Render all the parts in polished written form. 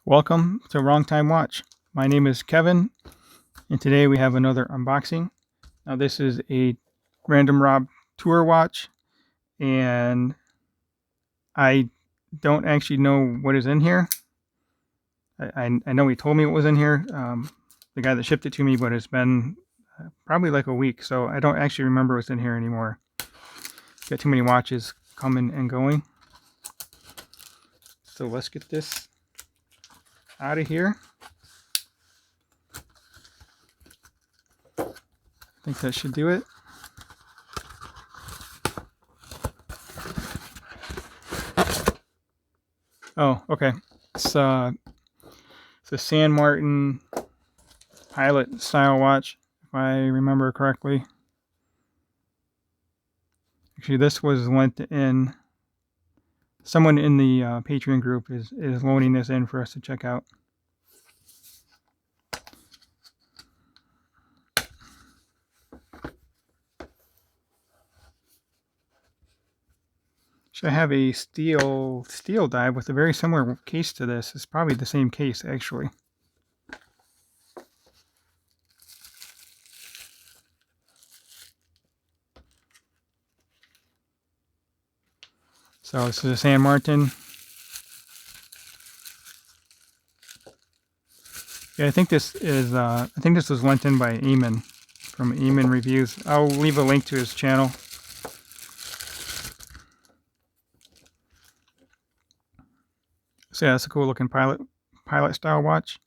Welcome to Wrong Time Watch. My name is Kevin, and today we have another unboxing. Now, this is a Random Rob tour watch, and I don't actually know what is in here. I know he told me what was in here, the guy that shipped it to me, but it's been probably like a week, so I don't actually remember what's in here anymore. Got too many watches coming and going. So let's get this out of here. I think that should do it. Oh, okay. It's a San Martin pilot style watch, if I remember correctly. Actually, this was lent in. Someone in the Patreon group is loaning this in for us to check out. Should I have a steel dive with a very similar case to this? It's probably the same case, actually. So this is a San Martin. Yeah, I think this was lent in by Eamon from Eamon Reviews. I'll leave a link to his channel. So yeah, that's a cool looking pilot style watch.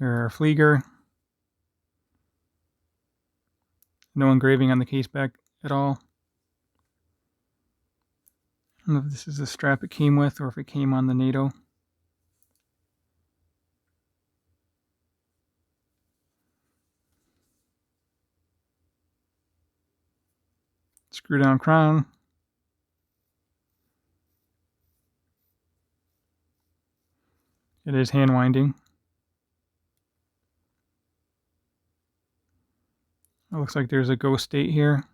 Or Flieger. No engraving on the case back at all. I don't know if this is the strap it came with or if it came on the NATO. Screw down crown. It is hand winding. It looks like there's a ghost date here.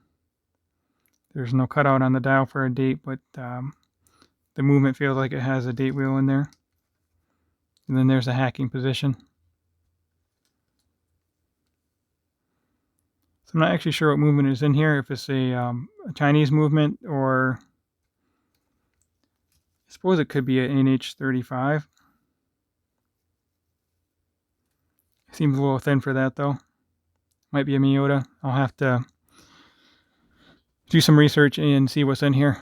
There's no cutout on the dial for a date, but the movement feels like it has a date wheel in there. And then there's a hacking position. So I'm not actually sure what movement is in here, if it's a Chinese movement or I suppose it could be an NH35. Seems a little thin for that though. Might be a Miyota. I'll have to do some research and see what's in here.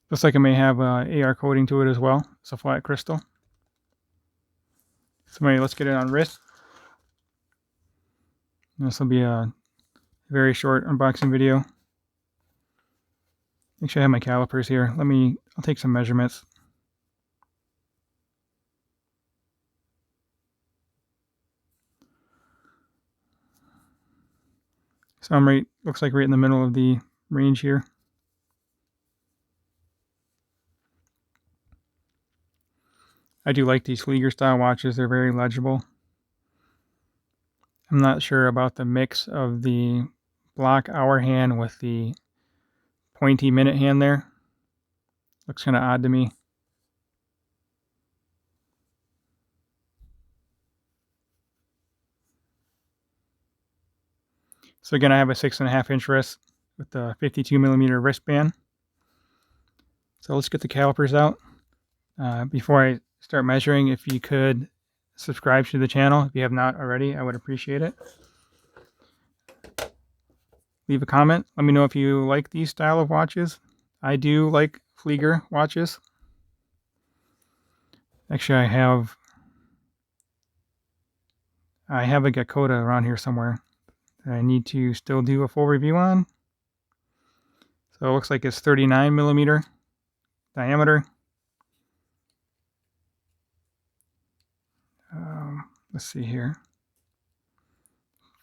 Looks like it may have AR coating to it as well. It's a flat crystal. So maybe let's get it on wrist. This will be a very short unboxing video. Make sure I have my calipers here. I'll take some measurements. So I'm looks like right in the middle of the range here. I do like these Flieger style watches. They're very legible. I'm not sure about the mix of the block hour hand with the pointy minute hand there. Looks kind of odd to me. So again, I have a 6.5 inch wrist with a 52 millimeter wristband. So let's get the calipers out. Before I start measuring, if you could subscribe to the channel if you have not already, I would appreciate it. Leave a comment. Let me know if you like these style of watches. I do like Flieger watches. Actually, I have a Gakoda around here somewhere that I need to still do a full review on. So it looks like it's 39 millimeter diameter. Let's see here.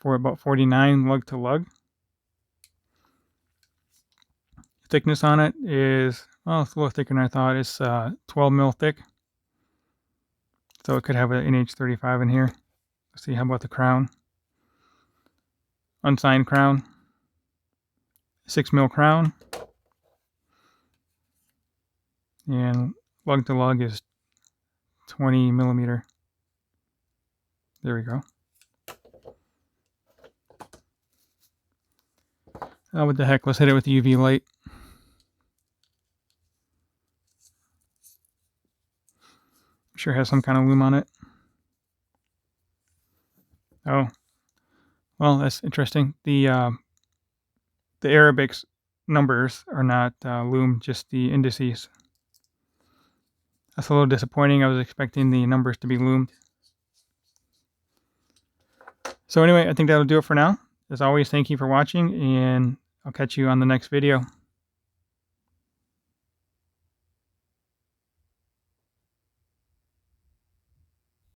For about 49 lug to lug. Thickness on it is, well, it's a little thicker than I thought. It's 12 mil thick. So it could have an NH35 in here. Let's see, how about the crown? Unsigned crown. 6 mil crown. and lug to lug is 20 millimeter. There we go. Oh, what the heck? Let's hit it with the UV light. I'm sure it has some kind of lume on it. Oh, well, that's interesting. The Arabic numbers are not lume, just the indices. That's a little disappointing. I was expecting the numbers to be lumed. So anyway, I think that'll do it for now. As always, thank you for watching, and I'll catch you on the next video.